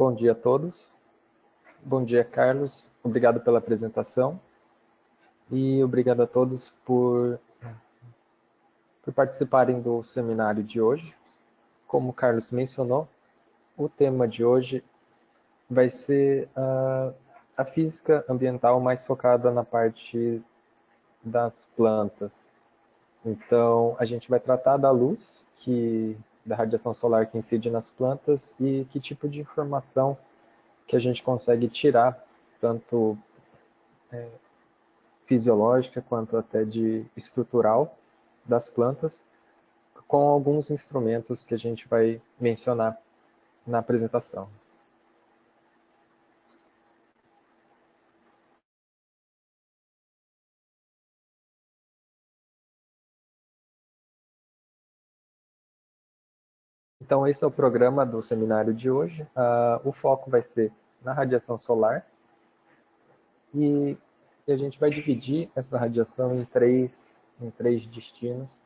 Bom dia a todos. Bom dia, Carlos. Obrigado pela apresentação. E obrigado a todos por participarem do seminário de hoje. Como o Carlos mencionou, o tema de hoje vai ser a física ambiental mais focada na parte das plantas. Então, a gente vai tratar da luz, da radiação solar que incide nas plantas e que tipo de informação que a gente consegue tirar, tanto fisiológica quanto até de estrutural das plantas, com alguns instrumentos que a gente vai mencionar na apresentação. Então, esse é o programa do seminário de hoje. O foco vai ser na radiação solar e a gente vai dividir essa radiação em três destinos,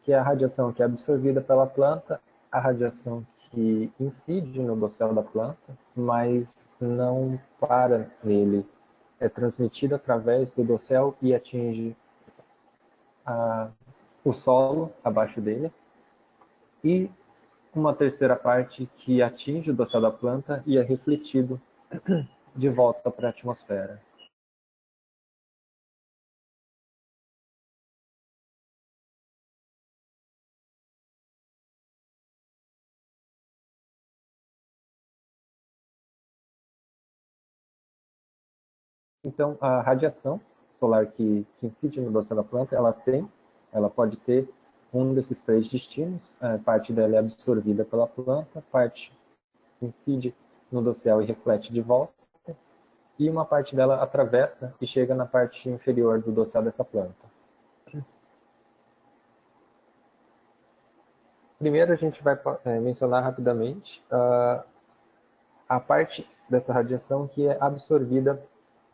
que é a radiação que é absorvida pela planta, a radiação que incide no dossel da planta, mas não para nele. É transmitida através do dossel e atinge o solo abaixo dele. E uma terceira parte que atinge o dossel da planta e é refletido de volta para a atmosfera. Então, a radiação solar que incide no dossel da planta, ela pode ter um desses três destinos. Parte dela é absorvida pela planta, parte incide no dossel e reflete de volta, e uma parte dela atravessa e chega na parte inferior do dossel dessa planta. Primeiro, a gente vai mencionar rapidamente a parte dessa radiação que é absorvida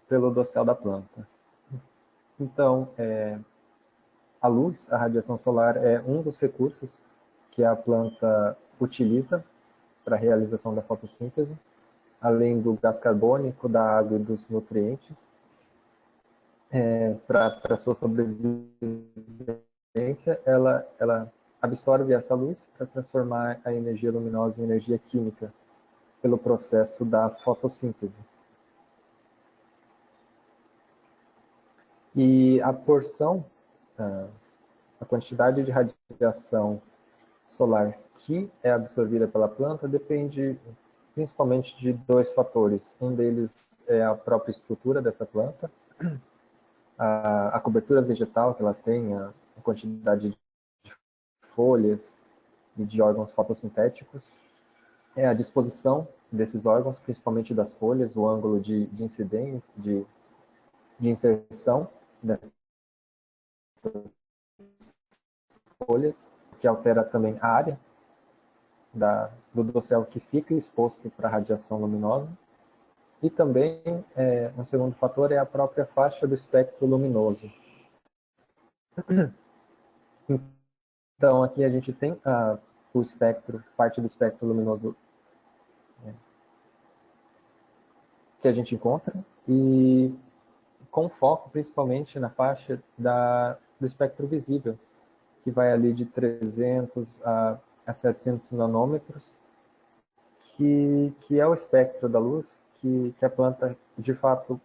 pelo dossel da planta. Então, a luz, a radiação solar, é um dos recursos que a planta utiliza para a realização da fotossíntese, além do gás carbônico, da água e dos nutrientes, para sua sobrevivência, ela absorve essa luz para transformar a energia luminosa em energia química pelo processo da fotossíntese. E a porção, a quantidade de radiação solar que é absorvida pela planta depende principalmente de dois fatores. Um deles é a própria estrutura dessa planta, a cobertura vegetal que ela tem, a quantidade de folhas e de órgãos fotossintéticos, a disposição desses órgãos, principalmente das folhas, o ângulo de incidência, de inserção dessas folhas, que altera também a área do dossel que fica exposto para a radiação luminosa. E também, um segundo fator é a própria faixa do espectro luminoso. Então, aqui a gente tem o espectro, parte do espectro luminoso que a gente encontra, e com foco principalmente na faixa do espectro visível, que vai ali de 300 a 700 nanômetros, que é o espectro da luz que a planta, de fato,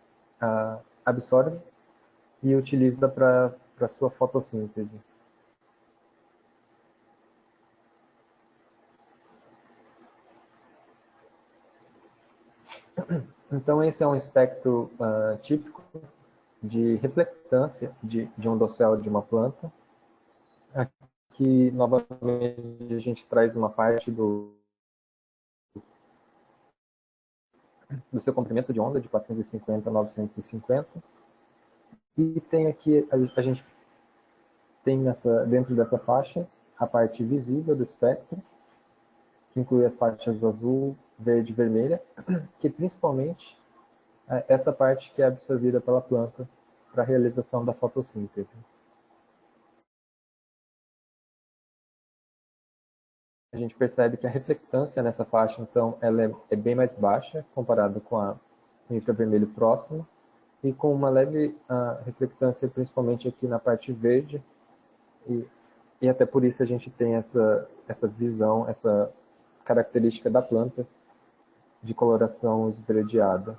absorve e utiliza para sua fotossíntese. Então, esse é um espectro típico de reflectância de um dossel de uma planta. Aqui, novamente, a gente traz uma parte do seu comprimento de onda, de 450 a 950. E tem aqui, a gente tem dentro dessa faixa a parte visível do espectro, que inclui as faixas azul, verde e vermelha, que principalmente essa parte que é absorvida pela planta para a realização da fotossíntese. a gente percebe que a reflectância nessa faixa, então, ela é bem mais baixa comparado com o infravermelho próximo, e com uma leve reflectância, principalmente aqui na parte verde, e até por isso a gente tem essa visão, essa característica da planta de coloração esverdeada.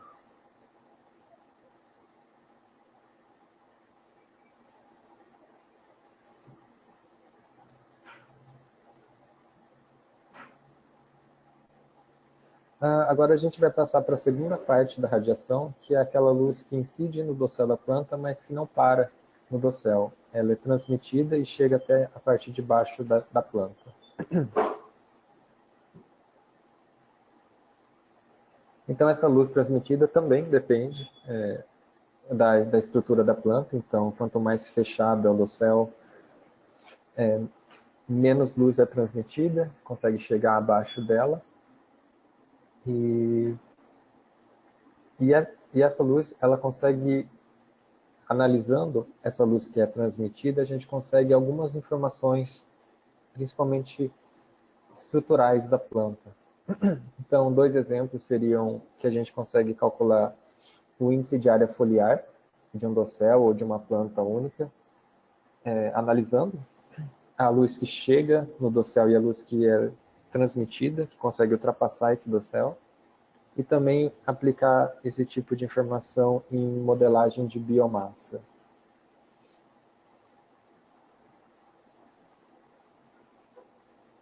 Agora a gente vai passar para a segunda parte da radiação, que é aquela luz que incide no dossel da planta, mas que não para no dossel. Ela é transmitida e chega até a parte de baixo da planta. Então essa luz transmitida também depende da estrutura da planta. Então, quanto mais fechado é o dossel, menos luz é transmitida, consegue chegar abaixo dela. E essa luz, ela consegue, analisando essa luz que é transmitida, a gente consegue algumas informações, principalmente estruturais da planta. Então, dois exemplos seriam que a gente consegue calcular o índice de área foliar de um dossel ou de uma planta única, analisando a luz que chega no dossel e a luz que é transmitida, que consegue ultrapassar esse dossel, e também aplicar esse tipo de informação em modelagem de biomassa.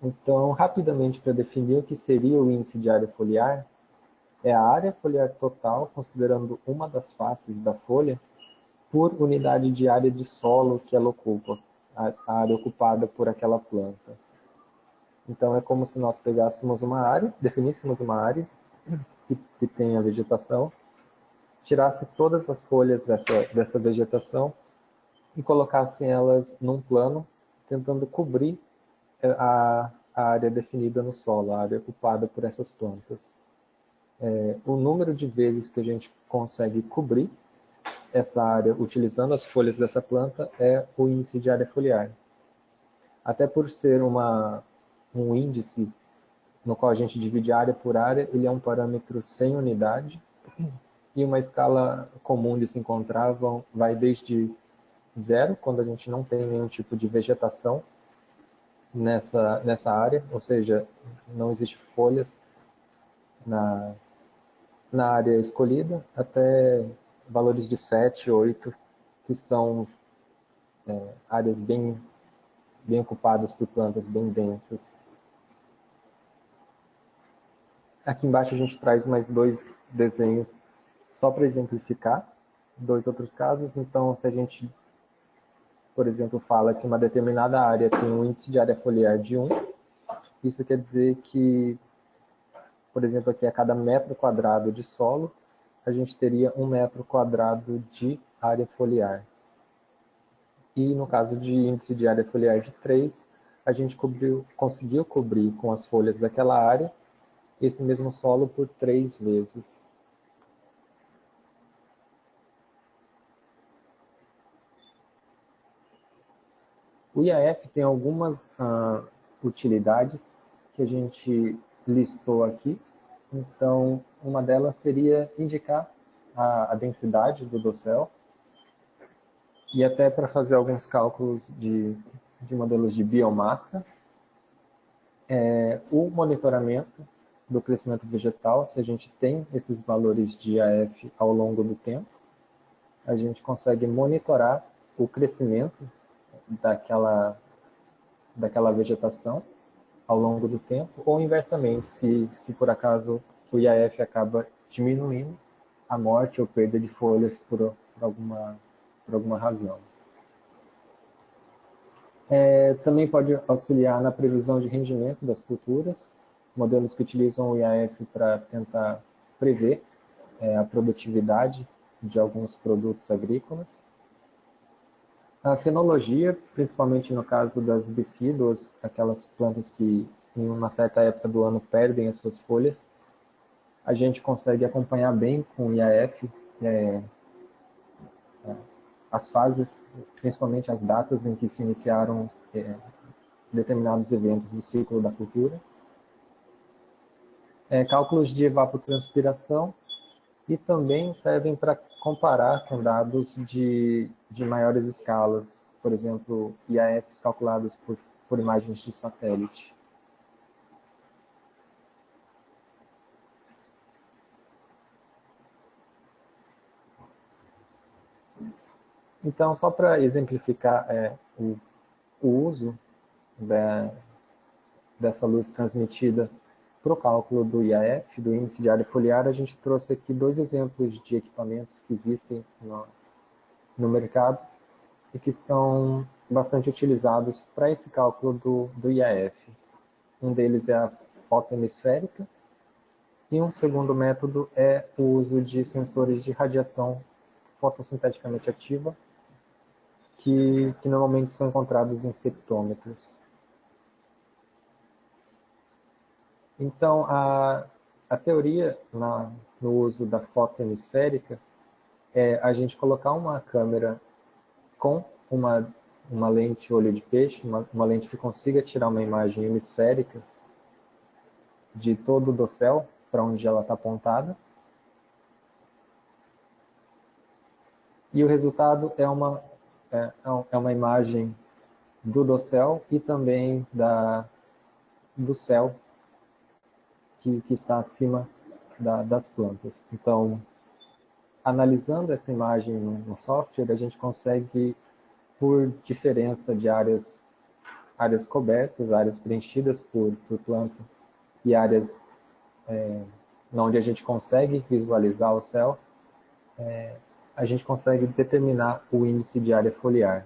Então, rapidamente, para definir o que seria o índice de área foliar, é a área foliar total, considerando uma das faces da folha, por unidade de área de solo que ela ocupa, a área ocupada por aquela planta. Então, é como se nós pegássemos uma área, definíssemos uma área que tem a vegetação, tirasse todas as folhas dessa vegetação e colocasse elas num plano, tentando cobrir a área definida no solo, a área ocupada por essas plantas. O número de vezes que a gente consegue cobrir essa área utilizando as folhas dessa planta é o índice de área foliar. Até por ser um índice no qual a gente divide área por área, ele é um parâmetro sem unidade, e uma escala comum de se encontrar vai desde zero, quando a gente não tem nenhum tipo de vegetação nessa área, ou seja, não existe folhas na área escolhida, até valores de 7, 8, que são áreas bem ocupadas por plantas bem densas. Aqui embaixo a gente traz mais dois desenhos só para exemplificar dois outros casos. Então, se a gente, por exemplo, fala que uma determinada área tem um índice de área foliar de 1, isso quer dizer que, por exemplo, aqui a cada metro quadrado de solo, a gente teria 1 metro quadrado de área foliar. E no caso de índice de área foliar de 3, a gente conseguiu cobrir com as folhas daquela área esse mesmo solo por 3 vezes. O IAF tem algumas utilidades que a gente listou aqui. Então, uma delas seria indicar a densidade do dossel, e até para fazer alguns cálculos de modelos de biomassa. O monitoramento do crescimento vegetal, se a gente tem esses valores de IAF ao longo do tempo, a gente consegue monitorar o crescimento daquela vegetação ao longo do tempo, ou inversamente, se por acaso o IAF acaba diminuindo, a morte ou perda de folhas por alguma razão. Também pode auxiliar na previsão de rendimento das culturas, modelos que utilizam o IAF para tentar prever a produtividade de alguns produtos agrícolas. A fenologia, principalmente no caso das bicíduas, aquelas plantas que em uma certa época do ano perdem as suas folhas, a gente consegue acompanhar bem com o IAF as fases, principalmente as datas em que se iniciaram determinados eventos do ciclo da cultura. Cálculos de evapotranspiração, e também servem para comparar com dados de maiores escalas, por exemplo, IAFs calculados por imagens de satélite. Então, só para exemplificar o uso dessa luz transmitida para o cálculo do IAF, do índice de área foliar, a gente trouxe aqui 2 exemplos de equipamentos que existem no mercado e que são bastante utilizados para esse cálculo do IAF. Um deles é a fotohemisférica, e um segundo método é o uso de sensores de radiação fotossinteticamente ativa, que normalmente são encontrados em septômetros. Então, a teoria no uso da fotohemisférica é a gente colocar uma câmera com uma lente olho de peixe, uma lente que consiga tirar uma imagem hemisférica de todo o dossel para onde ela está apontada. E o resultado é uma imagem do dossel e também do céu que está acima das plantas. Então, analisando essa imagem no software, a gente consegue, por diferença de áreas cobertas, áreas preenchidas por planta e áreas onde a gente consegue visualizar o céu, a gente consegue determinar o índice de área foliar.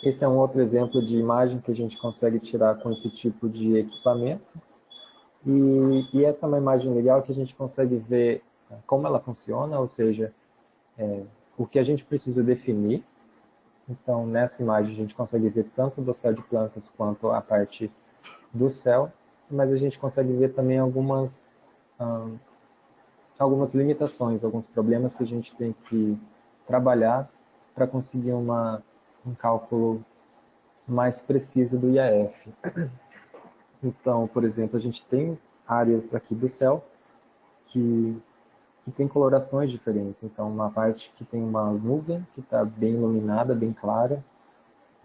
Esse é um outro exemplo de imagem que a gente consegue tirar com esse tipo de equipamento. E essa é uma imagem legal que a gente consegue ver como ela funciona, ou seja, o que a gente precisa definir. Então, nessa imagem, a gente consegue ver tanto o dossel de plantas quanto a parte do céu, mas a gente consegue ver também algumas limitações, alguns problemas que a gente tem que trabalhar para conseguir um cálculo mais preciso do IAF. Então, por exemplo, a gente tem áreas aqui do céu que tem colorações diferentes. Então, uma parte que tem uma nuvem que está bem iluminada, bem clara,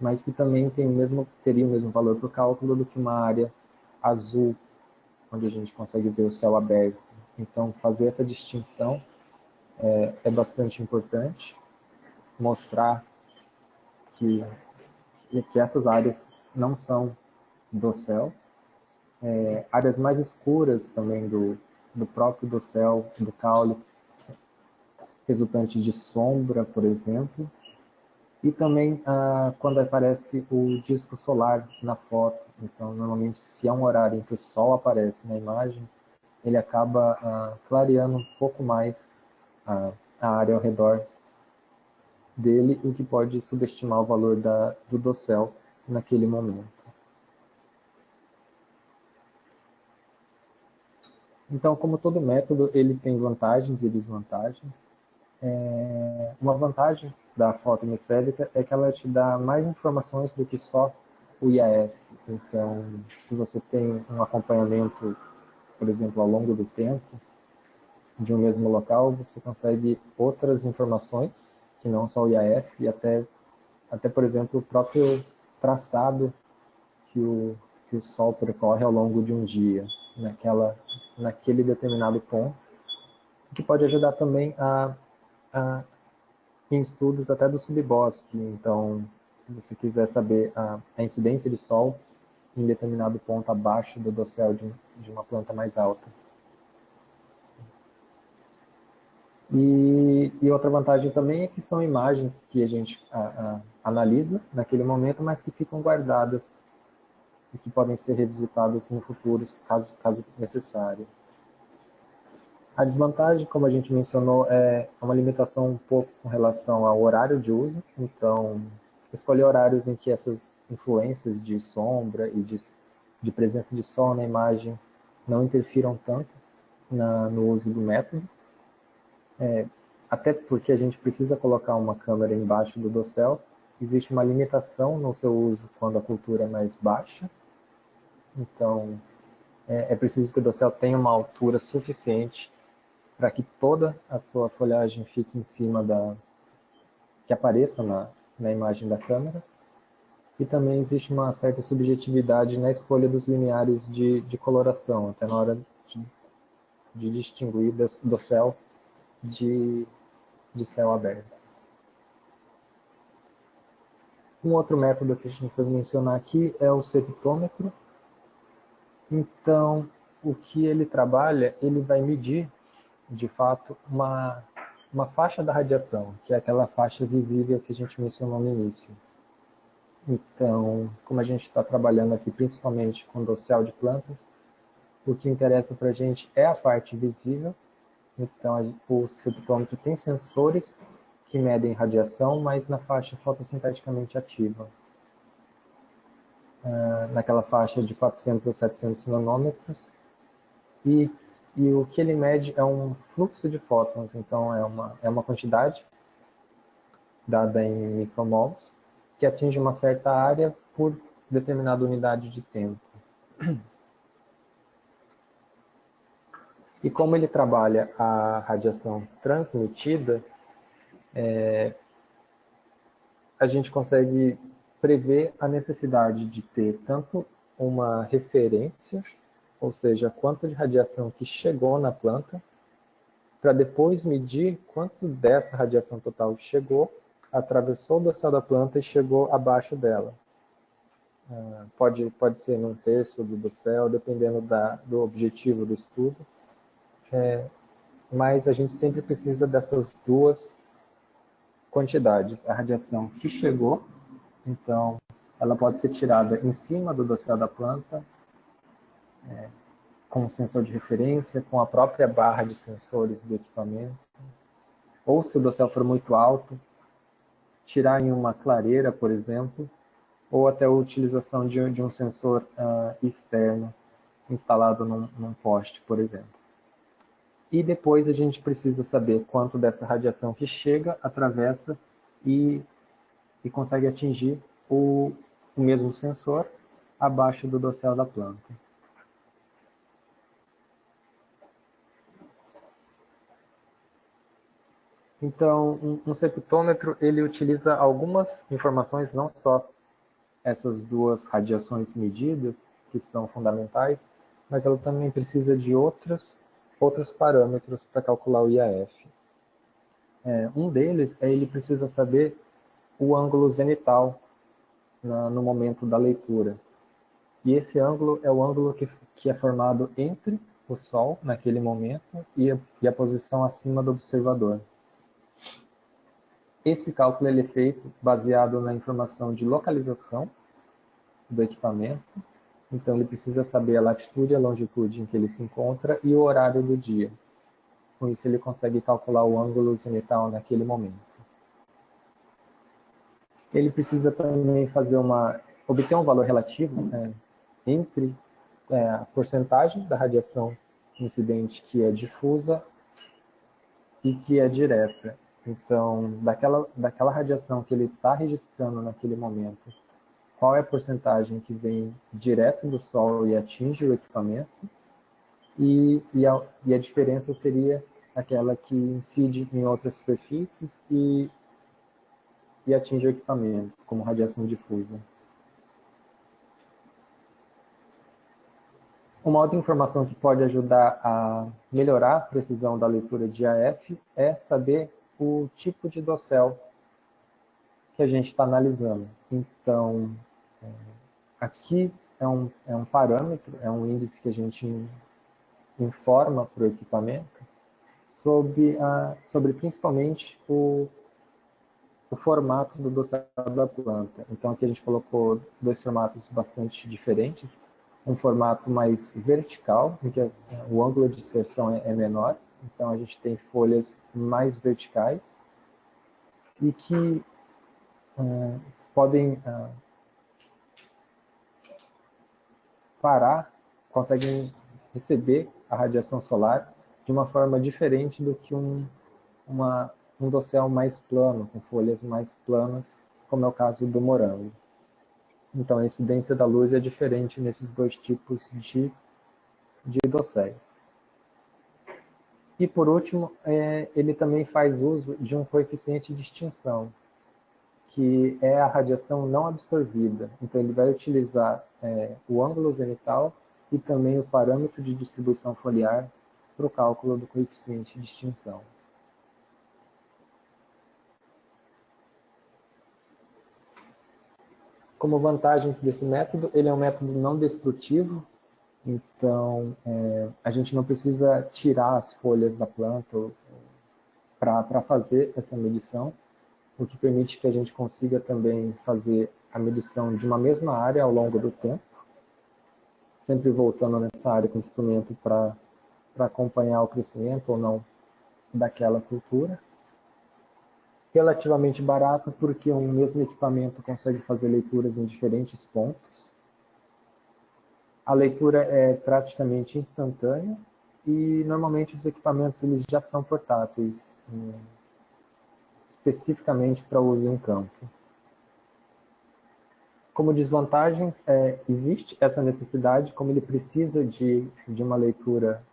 mas que também teria o mesmo valor para o cálculo do que uma área azul, onde a gente consegue ver o céu aberto. Então, fazer essa distinção é bastante importante, mostrar que essas áreas não são do céu. Áreas mais escuras também do próprio dossel, do caule, resultante de sombra, por exemplo. E também quando aparece o disco solar na foto. Então, normalmente, se é um horário em que o sol aparece na imagem, ele acaba clareando um pouco mais a área ao redor dele, o que pode subestimar o valor do dossel naquele momento. Então, como todo método, ele tem vantagens e desvantagens. Uma vantagem da foto hemisférica é que ela te dá mais informações do que só o IAF. Então, se você tem um acompanhamento, por exemplo, ao longo do tempo, de um mesmo local, você consegue outras informações, que não só o IAF, e até por exemplo, o próprio traçado que o Sol percorre ao longo de um dia, naquele determinado ponto, que pode ajudar também em estudos até do subbosque. Então, se você quiser saber a incidência de Sol em determinado ponto abaixo do dossel de uma planta mais alta. E outra vantagem também é que são imagens que a gente analisa naquele momento, mas que ficam guardadas e que podem ser revisitadas no futuro, caso necessário. A desvantagem, como a gente mencionou, é uma limitação um pouco com relação ao horário de uso. Então, escolher horários em que essas influências de sombra e de presença de sol na imagem não interfiram tanto no uso do método. Até porque a gente precisa colocar uma câmera embaixo do dossel, existe uma limitação no seu uso quando a cultura é mais baixa. Então, é preciso que o dossel tenha uma altura suficiente para que toda a sua folhagem fique em cima que apareça na imagem da câmera. E também existe uma certa subjetividade na escolha dos limiares de coloração, até na hora de distinguir dossel de céu aberto. Um outro método que a gente pode mencionar aqui é o septômetro. Então, o que ele trabalha, ele vai medir, de fato, uma faixa da radiação, que é aquela faixa visível que a gente mencionou no início. Então, como a gente está trabalhando aqui principalmente com dossel de plantas, o que interessa para a gente é a parte visível. Então, o septômetro tem sensores que medem radiação, mas na faixa fotossinteticamente ativa. Naquela faixa de 400 a 700 nanômetros. E o que ele mede é um fluxo de fótons, então é uma quantidade dada em micromols, que atinge uma certa área por determinada unidade de tempo. E como ele trabalha a radiação transmitida, a gente consegue prever a necessidade de ter tanto uma referência, ou seja, quanto de radiação que chegou na planta, para depois medir quanto dessa radiação total que chegou, atravessou o dossel da planta e chegou abaixo dela. Pode ser num terço do dossel, dependendo do objetivo do estudo. Mas a gente sempre precisa dessas duas quantidades. A radiação que chegou, então ela pode ser tirada em cima do dossel da planta, com um sensor de referência, com a própria barra de sensores do equipamento. Ou se o dossel for muito alto, tirar em uma clareira, por exemplo, ou até a utilização de um sensor externo instalado num poste, por exemplo. E depois a gente precisa saber quanto dessa radiação que chega, atravessa e consegue atingir o mesmo sensor abaixo do dossel da planta. Então, um septômetro ele utiliza algumas informações, não só essas duas radiações medidas, que são fundamentais, mas ela também precisa de outros parâmetros para calcular o IAF. Um deles ele precisa saber o ângulo zenital no momento da leitura. E esse ângulo é o ângulo que é formado entre o Sol, naquele momento, e a posição acima do observador. Esse cálculo ele é feito baseado na informação de localização do equipamento. Então, ele precisa saber a latitude e a longitude em que ele se encontra e o horário do dia. Com isso, ele consegue calcular o ângulo zenital naquele momento. Ele precisa também obter um valor relativo entre a porcentagem da radiação incidente que é difusa e que é direta. Então, daquela radiação que ele está registrando naquele momento, qual é a porcentagem que vem direto do Sol e atinge o equipamento, e a diferença seria aquela que incide em outras superfícies e atinge o equipamento, como radiação difusa. Uma outra informação que pode ajudar a melhorar a precisão da leitura de AF é saber o tipo de dossel que a gente está analisando. Então, aqui é um parâmetro, é um índice que a gente informa para o equipamento sobre principalmente o formato do dossel da planta. Então, aqui a gente colocou dois formatos bastante diferentes. Um formato mais vertical, em que o ângulo de inserção é menor. Então, a gente tem folhas mais verticais e que podem conseguem receber a radiação solar de uma forma diferente do que um um dossel mais plano, com folhas mais planas, como é o caso do morango. Então, a incidência da luz é diferente nesses dois tipos de dosséis. E, por último, ele também faz uso de um coeficiente de extinção, que é a radiação não absorvida. Então, ele vai utilizar o ângulo zenital e também o parâmetro de distribuição foliar para o cálculo do coeficiente de extinção. Como vantagens desse método, ele é um método não destrutivo, então a gente não precisa tirar as folhas da planta para fazer essa medição, o que permite que a gente consiga também fazer a medição de uma mesma área ao longo do tempo, sempre voltando nessa área com o instrumento para acompanhar o crescimento ou não daquela cultura. Relativamente barato, porque um mesmo equipamento consegue fazer leituras em diferentes pontos. A leitura é praticamente instantânea e normalmente os equipamentos eles já são portáteis, especificamente para uso em campo. Como desvantagens, existe essa necessidade, como ele precisa de uma leitura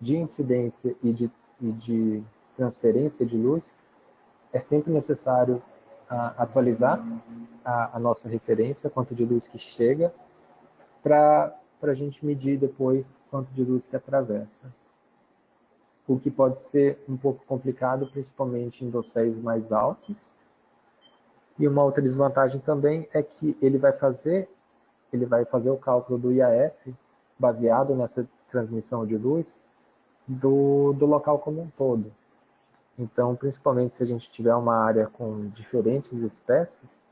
de incidência e de transferência de luz, é sempre necessário atualizar a nossa referência, quanto de luz que chega, para a gente medir depois quanto de luz que atravessa. O que pode ser um pouco complicado, principalmente em dosséis mais altos. E uma outra desvantagem também é que ele vai fazer o cálculo do IAF, baseado nessa transmissão de luz, do local como um todo. Então, principalmente se a gente tiver uma área com diferentes espécies,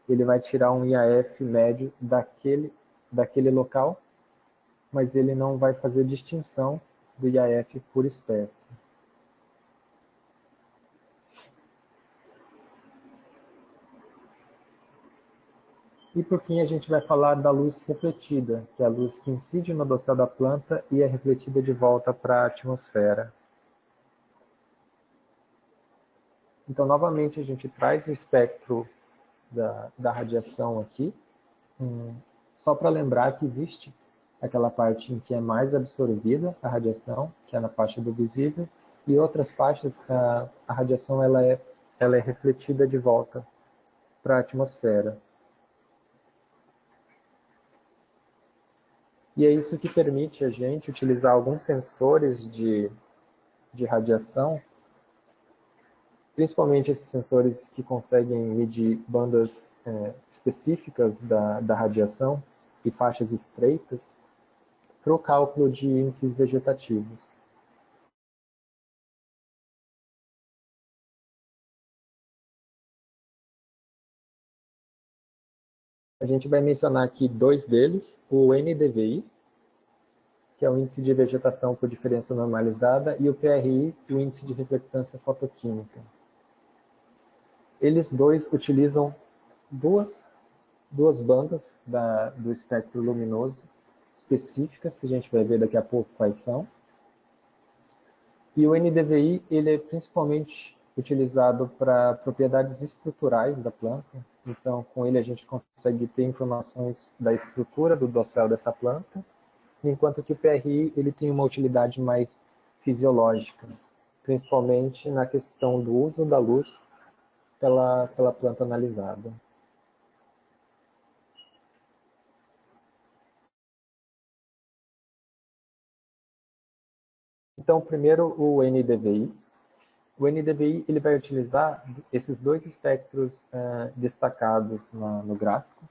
ele vai tirar um IAF médio daquele local, mas ele não vai fazer distinção do IAF por espécie. E por fim a gente vai falar da luz refletida, que é a luz que incide no dossel da planta e é refletida de volta para a atmosfera. Então, novamente, a gente traz o espectro da radiação aqui, só para lembrar que existe aquela parte em que é mais absorvida a radiação, que é na faixa do visível, e outras faixas a radiação ela é refletida de volta para a atmosfera. E é isso que permite a gente utilizar alguns sensores de radiação, principalmente esses sensores que conseguem medir bandas específicas da radiação e faixas estreitas, para o cálculo de índices vegetativos. A gente vai mencionar aqui dois deles, o NDVI, que é o índice de vegetação por diferença normalizada, e o PRI, o índice de reflectância fotoquímica. Eles dois utilizam duas bandas do espectro luminoso específicas, que a gente vai ver daqui a pouco quais são. E o NDVI ele é principalmente utilizado para propriedades estruturais da planta. Então, com ele a gente consegue ter informações da estrutura do dossel dessa planta, enquanto que o PRI ele tem uma utilidade mais fisiológica, principalmente na questão do uso da luz pela planta analisada. Então, primeiro o NDVI. O NDVI ele vai utilizar esses dois espectros destacados no gráfico.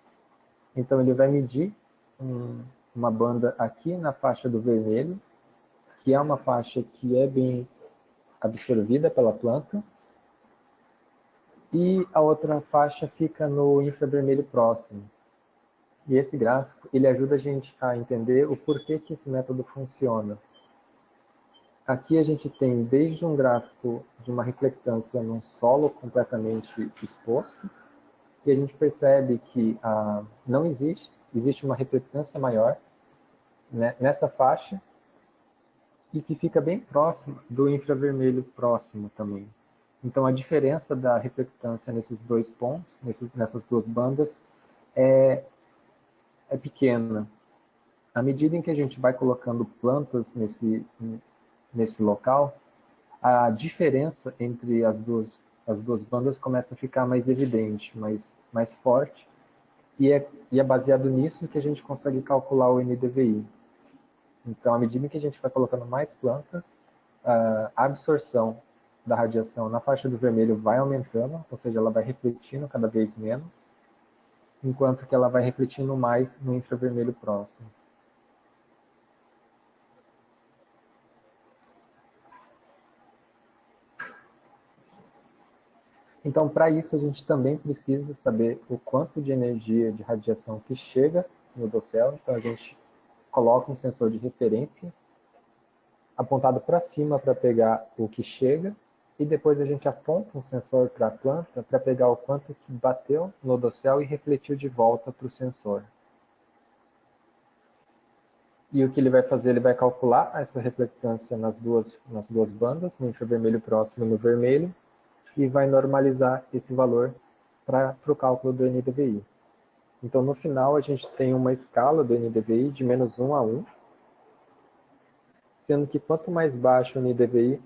Então, ele vai medir uma banda aqui na faixa do vermelho, que é uma faixa que é bem absorvida pela planta, e a outra faixa fica no infravermelho próximo. E esse gráfico ele ajuda a gente a entender o porquê que esse método funciona. Aqui a gente tem desde um gráfico de uma reflectância num solo completamente exposto, e a gente percebe que não existe uma reflectância maior, né, nessa faixa, e que fica bem próximo do infravermelho próximo também. Então, a diferença da reflectância nesses dois pontos, nessas duas bandas, é pequena. À medida em que a gente vai colocando plantas nesse local, a diferença entre as duas bandas começa a ficar mais evidente, mais forte, e é baseado nisso que a gente consegue calcular o NDVI. Então, à medida que a gente vai colocando mais plantas, a absorção da radiação na faixa do vermelho vai aumentando, ou seja, ela vai refletindo cada vez menos, enquanto que ela vai refletindo mais no infravermelho próximo. Então, para isso, a gente também precisa saber o quanto de energia de radiação que chega no dossel. Então, a gente coloca um sensor de referência apontado para cima para pegar o que chega, e depois a gente aponta um sensor para a planta para pegar o quanto que bateu no dossel e refletiu de volta para o sensor. E o que ele vai fazer? Ele vai calcular essa reflectância nas duas bandas, no infravermelho próximo e no vermelho, e vai normalizar esse valor para o cálculo do NDVI. Então, no final, a gente tem uma escala do NDVI de -1 a 1, sendo que quanto mais baixo o NDVI,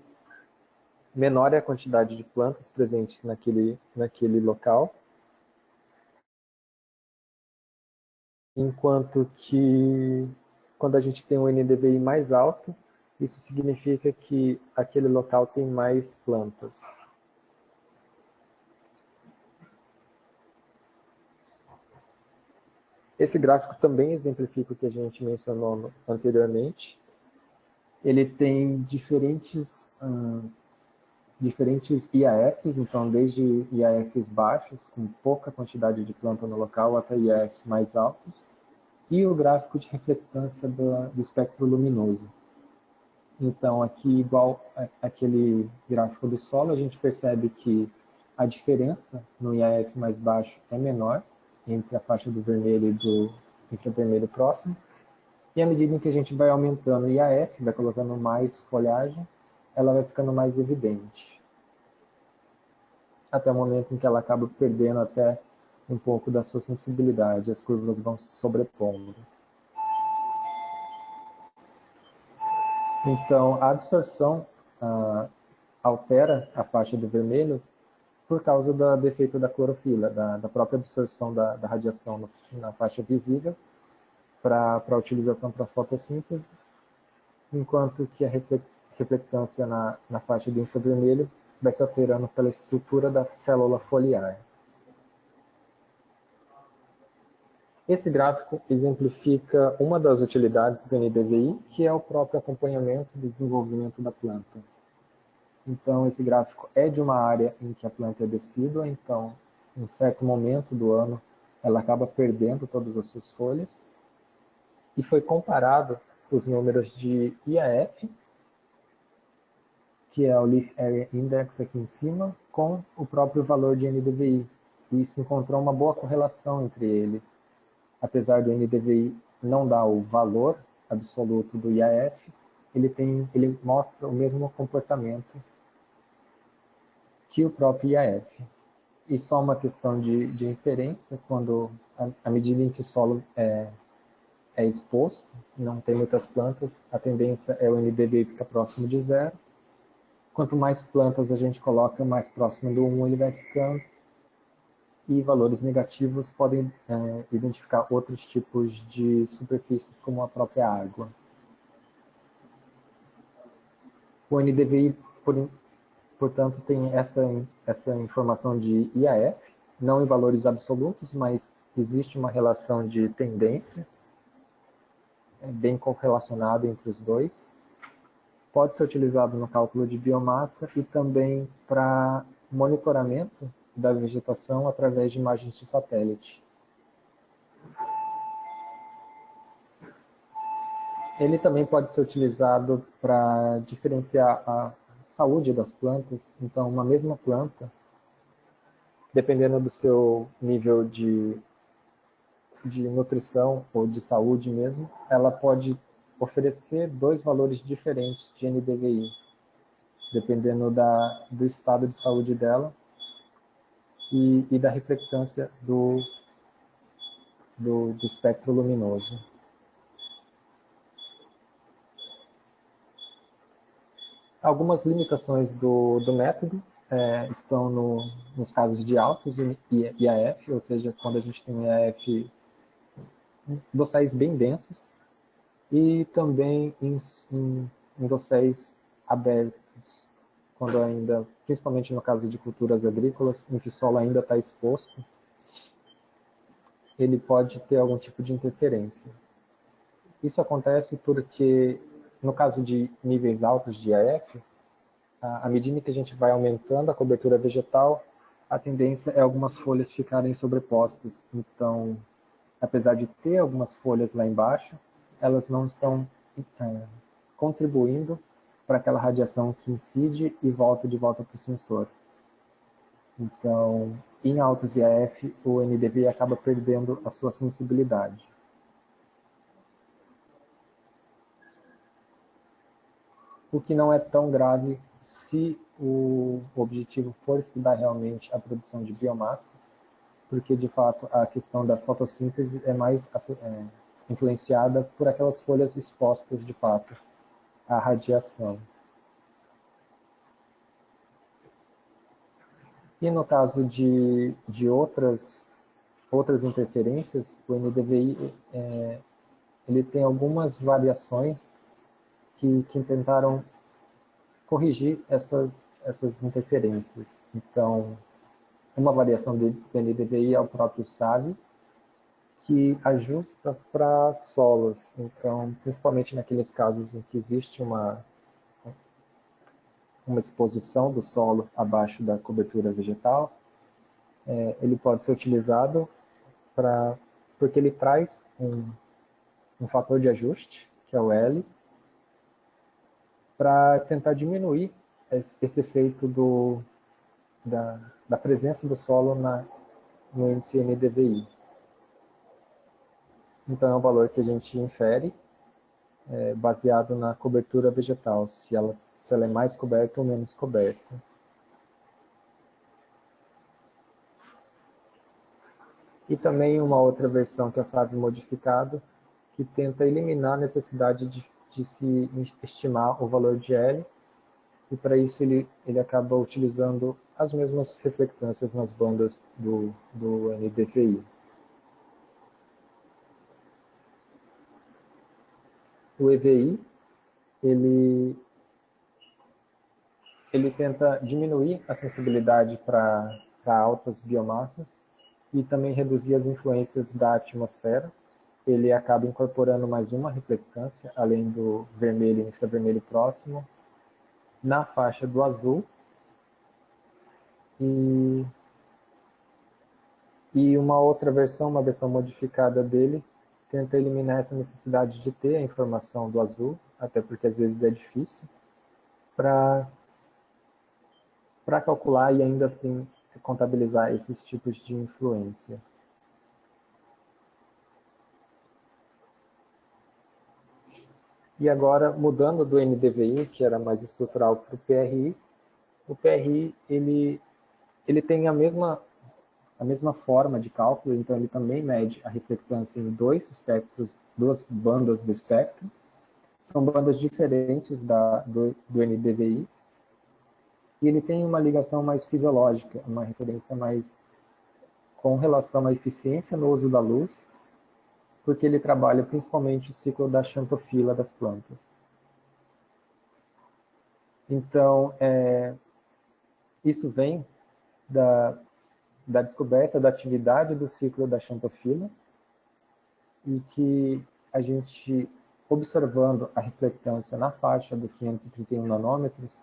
menor é a quantidade de plantas presentes naquele local, enquanto que quando a gente tem um NDVI mais alto, isso significa que aquele local tem mais plantas. Esse gráfico também exemplifica o que a gente mencionou anteriormente. Ele tem diferentes IAFs, então desde IAFs baixos, com pouca quantidade de planta no local, até IAFs mais altos, e o gráfico de reflectância do espectro luminoso. Então, aqui, igual aquele gráfico do solo, a gente percebe que a diferença no IAF mais baixo é menor entre a faixa do vermelho e do infravermelho próximo, e à medida em que a gente vai aumentando o IAF, vai colocando mais folhagem, ela vai ficando mais evidente, até o momento em que ela acaba perdendo até um pouco da sua sensibilidade, as curvas vão se sobrepondo. Então, a absorção altera a faixa do vermelho por causa do defeito da clorofila, da própria absorção da radiação na faixa visível para a utilização para a fotossíntese, enquanto que a reflectância na faixa do infravermelho vai se alterando pela estrutura da célula foliar. Esse gráfico exemplifica uma das utilidades do NDVI, que é o próprio acompanhamento do desenvolvimento da planta. Então, esse gráfico é de uma área em que a planta é decídua, então, em um certo momento do ano, ela acaba perdendo todas as suas folhas. E foi comparado os números de IAF, que é o Leaf Area Index aqui em cima, com o próprio valor de NDVI. E se encontrou uma boa correlação entre eles. Apesar do NDVI não dar o valor absoluto do IAF, ele mostra o mesmo comportamento que o próprio IAF. E só uma questão de inferência, quando à medida em que o solo é exposto, não tem muitas plantas, a tendência é o NDVI ficar próximo de 0. Quanto mais plantas a gente coloca, mais próximo do 1 ele vai ficando. E valores negativos podem identificar outros tipos de superfícies, como a própria água. O NDVI, portanto, tem essa informação de IAF, não em valores absolutos, mas existe uma relação de tendência, bem correlacionada entre os dois. Pode ser utilizado no cálculo de biomassa e também para monitoramento da vegetação através de imagens de satélite. Ele também pode ser utilizado para diferenciar a saúde das plantas. Então, uma mesma planta, dependendo do seu nível de nutrição ou de saúde mesmo, ela pode oferecer dois valores diferentes de NDVI, dependendo do estado de saúde dela e da reflectância do espectro luminoso. Algumas limitações do método estão nos casos de altos IAF, ou seja, quando a gente tem um IAF dosséis bem densos, e também em dosséis abertos, quando ainda, principalmente no caso de culturas agrícolas, em que o solo ainda está exposto, ele pode ter algum tipo de interferência. Isso acontece porque, no caso de níveis altos de IAF, à medida que a gente vai aumentando a cobertura vegetal, a tendência é algumas folhas ficarem sobrepostas. Então, apesar de ter algumas folhas lá embaixo, elas não estão contribuindo para aquela radiação que incide e volta de volta para o sensor. Então, em altos IAF, o NDVI acaba perdendo a sua sensibilidade. O que não é tão grave se o objetivo for estudar realmente a produção de biomassa, porque, de fato, a questão da fotossíntese é mais influenciada por aquelas folhas expostas, de fato, à radiação. E no caso de outras interferências, o NDVI ele tem algumas variações que tentaram corrigir essas interferências. Então, uma variação do NDVI é o próprio SAVI, que ajusta para solos. Então, principalmente naqueles casos em que existe uma exposição do solo abaixo da cobertura vegetal, ele pode ser utilizado porque ele traz um fator de ajuste, que é o L, para tentar diminuir esse efeito da presença do solo no índice NDVI. Então, é um valor que a gente infere baseado na cobertura vegetal, se ela é mais coberta ou menos coberta. E também uma outra versão que é o SAVI modificado, que tenta eliminar a necessidade de se estimar o valor de L, e para isso ele acaba utilizando as mesmas reflectâncias nas bandas do NDVI. O EVI, ele tenta diminuir a sensibilidade para altas biomassas e também reduzir as influências da atmosfera. Ele acaba incorporando mais uma reflectância, além do vermelho e infravermelho próximo, na faixa do azul. E uma outra versão, uma versão modificada dele, tenta eliminar essa necessidade de ter a informação do azul, até porque às vezes é difícil, para calcular e ainda assim contabilizar esses tipos de influência. E agora, mudando do NDVI, que era mais estrutural, para o PRI, o PRI ele tem a mesma forma de cálculo, então ele também mede a reflectância em dois espectros, duas bandas do espectro. São bandas diferentes do NDVI, e ele tem uma ligação mais fisiológica, uma referência mais com relação à eficiência no uso da luz, porque ele trabalha principalmente o ciclo da xantofila das plantas. Então, isso vem da descoberta da atividade do ciclo da xantofila, e que a gente, observando a reflectância na faixa do 531 nanômetros,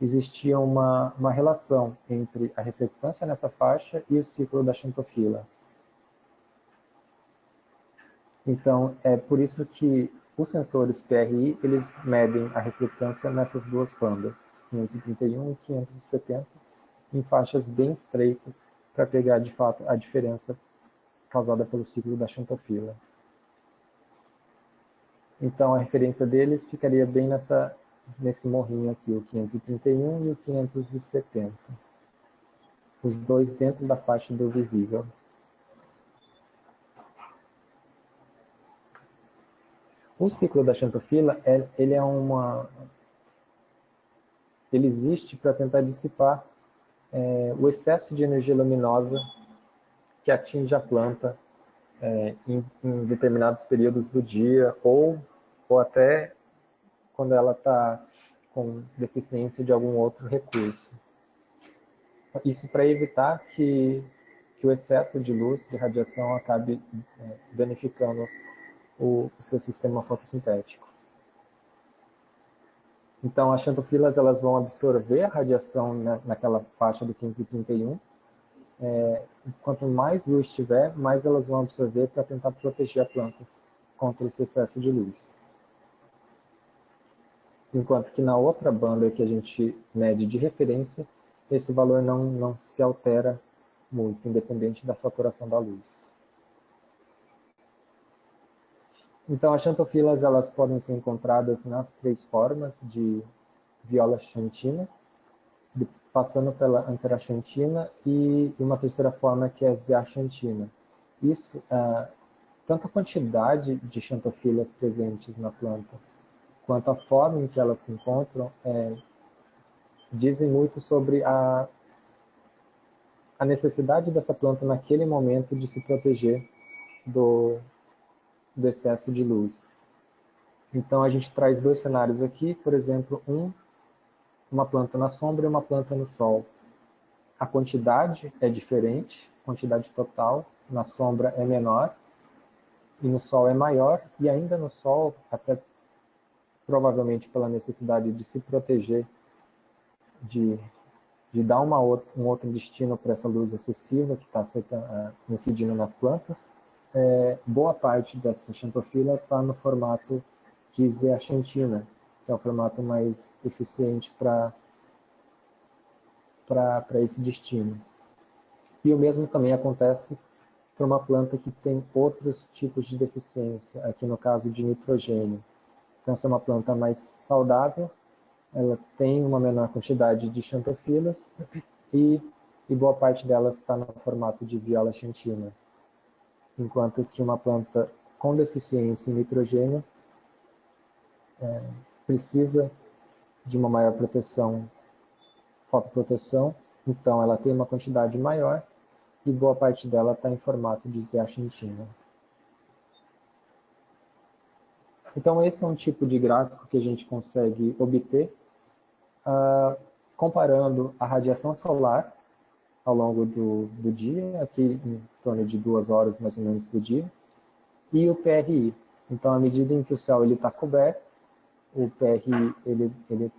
existia uma relação entre a reflectância nessa faixa e o ciclo da xantofila. Então, é por isso que os sensores PRI, eles medem a reflectância nessas duas bandas, 531 e 570, em faixas bem estreitas, para pegar, de fato, a diferença causada pelo ciclo da xantofila. Então, a referência deles ficaria bem nesse morrinho aqui, o 531 e o 570. Os dois dentro da faixa do visível. O ciclo da xantofila, ele existe para tentar dissipar o excesso de energia luminosa que atinge a planta em determinados períodos do dia, ou até quando ela está com deficiência de algum outro recurso. Isso para evitar que o excesso de luz, de radiação, acabe danificando o seu sistema fotossintético. Então, as xantofilas elas vão absorver a radiação naquela faixa do 531. Quanto mais luz tiver, mais elas vão absorver para tentar proteger a planta contra esse excesso de luz. Enquanto que na outra banda que a gente mede de referência, esse valor não se altera muito, independente da saturação da luz. Então, as xantofilas elas podem ser encontradas nas 3 formas de viola xantina, passando pela anteraxantina e uma terceira forma que é a zeaxantina. Isso, tanto a quantidade de xantofilas presentes na planta, quanto a forma em que elas se encontram, dizem muito sobre a necessidade dessa planta naquele momento de se proteger do excesso de luz. Então a gente traz 2 cenários aqui, por exemplo, uma planta na sombra e uma planta no sol. A quantidade é diferente, quantidade total, na sombra é menor e no sol é maior, e ainda no sol, até provavelmente pela necessidade de se proteger, de dar um outro destino para essa luz excessiva que está incidindo nas plantas, boa parte dessa xantofila está no formato de zeaxantina, que é o formato mais eficiente para esse destino. E o mesmo também acontece para uma planta que tem outros tipos de deficiência, aqui no caso de nitrogênio. Então, essa é uma planta mais saudável, ela tem uma menor quantidade de xantofilas e boa parte delas está no formato de viola xantina. Enquanto que uma planta com deficiência em nitrogênio precisa de uma maior proteção, fotoproteção, então ela tem uma quantidade maior e boa parte dela está em formato de zeaxantina. Então esse é um tipo de gráfico que a gente consegue obter comparando a radiação solar ao longo do dia, aqui em torno de 2 horas mais ou menos do dia, e o PRI. Então, à medida em que o céu está coberto, o PRI ele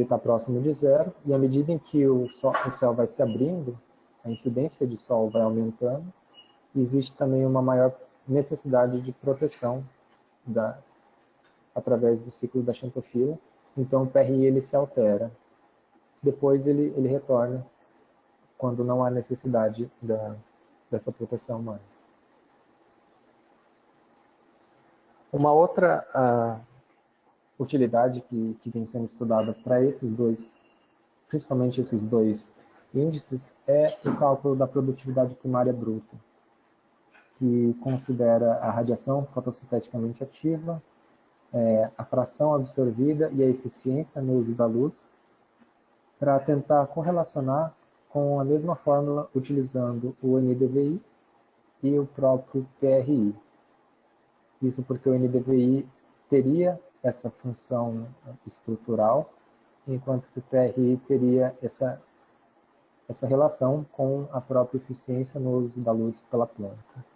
tá próximo de 0, e à medida em que o céu vai se abrindo, a incidência de sol vai aumentando, e existe também uma maior necessidade de proteção através do ciclo da xantofila. Então, o PRI ele se altera. Depois ele retorna quando não há necessidade dessa proteção mais. Uma outra utilidade que vem sendo estudada para esses dois, principalmente esses 2 índices, é o cálculo da produtividade primária bruta, que considera a radiação fotossinteticamente ativa, a fração absorvida e a eficiência no uso da luz, para tentar correlacionar com a mesma fórmula utilizando o NDVI e o próprio PRI. Isso porque o NDVI teria essa função estrutural, enquanto que o PRI teria essa relação com a própria eficiência no uso da luz pela planta.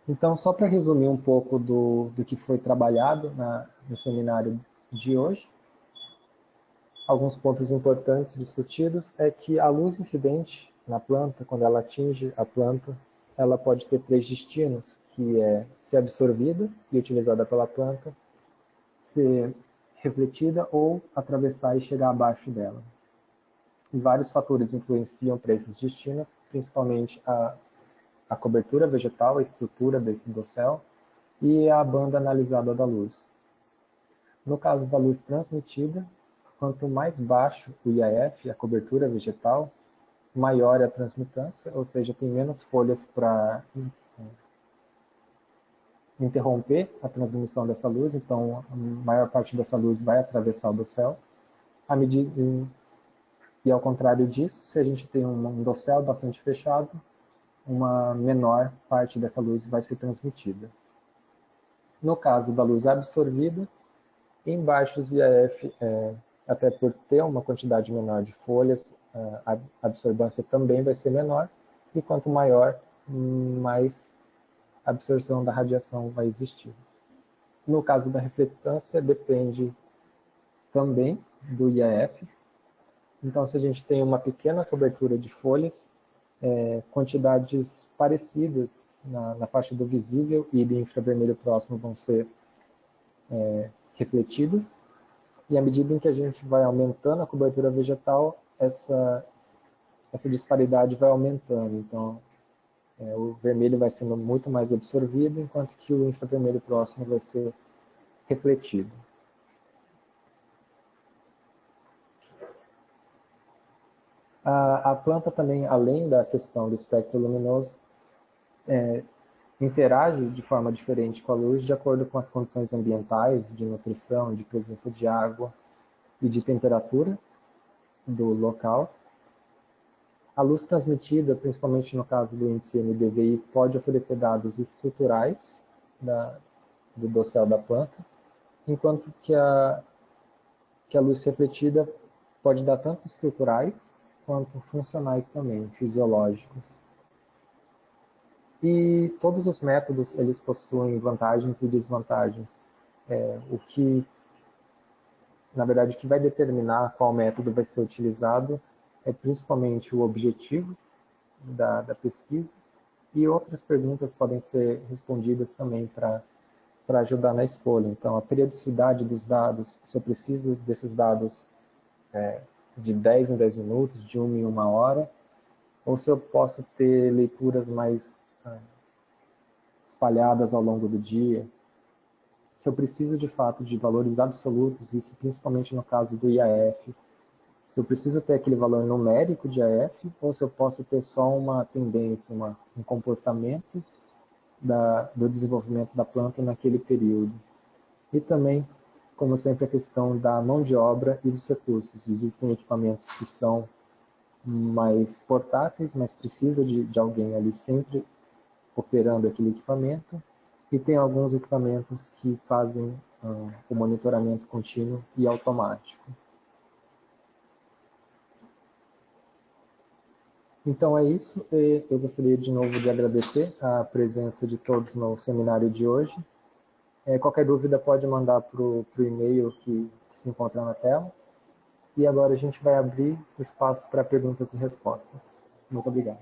Então, só para resumir um pouco do que foi trabalhado no seminário de hoje, alguns pontos importantes discutidos é que a luz incidente na planta, quando ela atinge a planta, ela pode ter 3 destinos, que é ser absorvida e utilizada pela planta, ser refletida ou atravessar e chegar abaixo dela. E vários fatores influenciam para esses destinos, principalmente a a cobertura vegetal, a estrutura desse dossel e a banda analisada da luz. No caso da luz transmitida, quanto mais baixo o IAF, a cobertura vegetal, maior é a transmitância, ou seja, tem menos folhas para interromper a transmissão dessa luz, então a maior parte dessa luz vai atravessar o dossel. E ao contrário disso, se a gente tem um dossel bastante fechado, uma menor parte dessa luz vai ser transmitida. No caso da luz absorvida, em baixos IAF, até por ter uma quantidade menor de folhas, a absorvância também vai ser menor, e quanto maior, mais absorção da radiação vai existir. No caso da reflectância, depende também do IAF. Então, se a gente tem uma pequena cobertura de folhas, quantidades parecidas na faixa do visível e do infravermelho próximo vão ser refletidas, e à medida em que a gente vai aumentando a cobertura vegetal, essa disparidade vai aumentando. Então, o vermelho vai sendo muito mais absorvido, enquanto que o infravermelho próximo vai ser refletido. A planta também, além da questão do espectro luminoso, interage de forma diferente com a luz de acordo com as condições ambientais, de nutrição, de presença de água e de temperatura do local. A luz transmitida, principalmente no caso do índice NDVI, pode oferecer dados estruturais do dossel da planta, enquanto que a luz refletida pode dar tanto estruturais quanto funcionais também, fisiológicos. E todos os métodos, eles possuem vantagens e desvantagens. O que, na verdade, o que vai determinar qual método vai ser utilizado é principalmente o objetivo da pesquisa, e outras perguntas podem ser respondidas também para ajudar na escolha. Então, a periodicidade dos dados, se eu preciso desses dados de 10 em 10 minutos, de 1 em 1 hora, ou se eu posso ter leituras mais espalhadas ao longo do dia. Se eu preciso de fato de valores absolutos, isso principalmente no caso do IAF, se eu preciso ter aquele valor numérico de IAF, ou se eu posso ter só uma tendência, um comportamento do desenvolvimento da planta naquele período. E também, como sempre, a questão da mão de obra e dos recursos. Existem equipamentos que são mais portáteis, mas precisa de alguém ali sempre operando aquele equipamento, e tem alguns equipamentos que fazem o monitoramento contínuo e automático. Então é isso. Eu gostaria de novo de agradecer a presença de todos no seminário de hoje. Qualquer dúvida pode mandar para o e-mail que se encontra na tela. E agora a gente vai abrir o espaço para perguntas e respostas. Muito obrigado.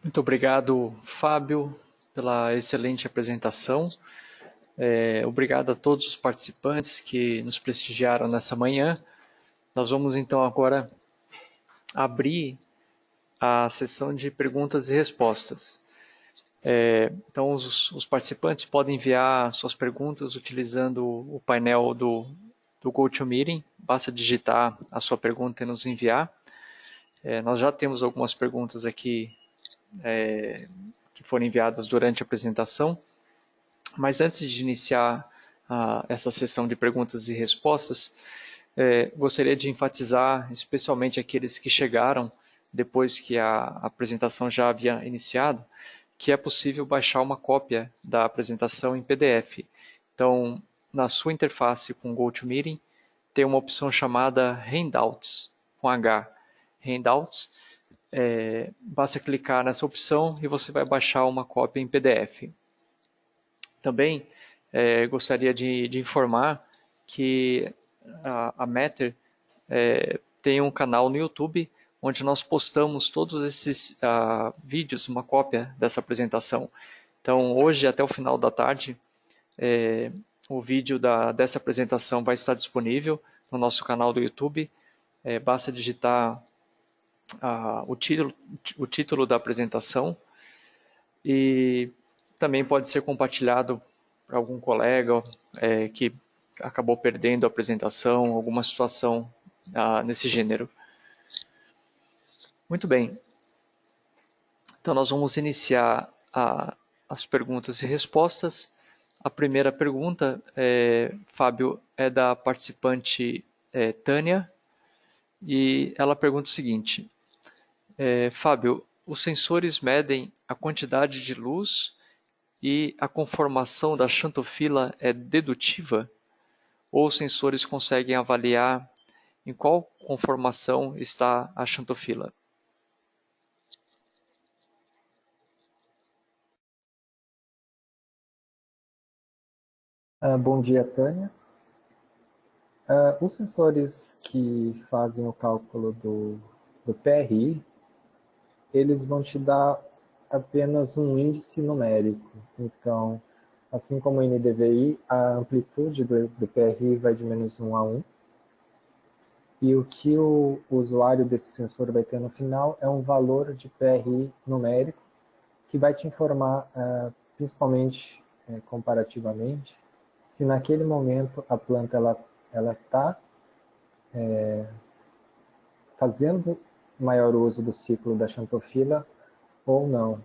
Muito obrigado, Fábio, pela excelente apresentação. Obrigado a todos os participantes que nos prestigiaram nessa manhã. Nós vamos então agora abrir a sessão de perguntas e respostas. Então os participantes podem enviar suas perguntas utilizando o painel do GoToMeeting. Basta digitar a sua pergunta e nos enviar. Nós já temos algumas perguntas aqui que foram enviadas durante a apresentação. Mas antes de iniciar essa sessão de perguntas e respostas, gostaria de enfatizar especialmente aqueles que chegaram depois que a apresentação já havia iniciado, que é possível baixar uma cópia da apresentação em PDF. Então, na sua interface com o GoToMeeting, tem uma opção chamada Handouts, com H. Handouts, basta clicar nessa opção e você vai baixar uma cópia em PDF. Também gostaria de informar que a Matter tem um canal no YouTube onde nós postamos todos esses vídeos, uma cópia dessa apresentação. Então, hoje, até o final da tarde, o vídeo dessa apresentação vai estar disponível no nosso canal do YouTube. Basta digitar o título da apresentação e também pode ser compartilhado para algum colega que acabou perdendo a apresentação, alguma situação nesse gênero. Muito bem. Então nós vamos iniciar as perguntas e respostas. A primeira pergunta, Fábio, é da participante Tânia, e ela pergunta o seguinte: Fábio, os sensores medem a quantidade de luz e a conformação da xantofila é dedutiva? Ou os sensores conseguem avaliar em qual conformação está a xantofila? Bom dia, Tânia. Os sensores que fazem o cálculo do PRI, eles vão te dar apenas um índice numérico. Então, assim como o NDVI, a amplitude do PRI vai de -1 a 1. E o que o usuário desse sensor vai ter no final é um valor de PRI numérico que vai te informar, principalmente comparativamente, se naquele momento a planta ela está fazendo maior uso do ciclo da xantofila ou não.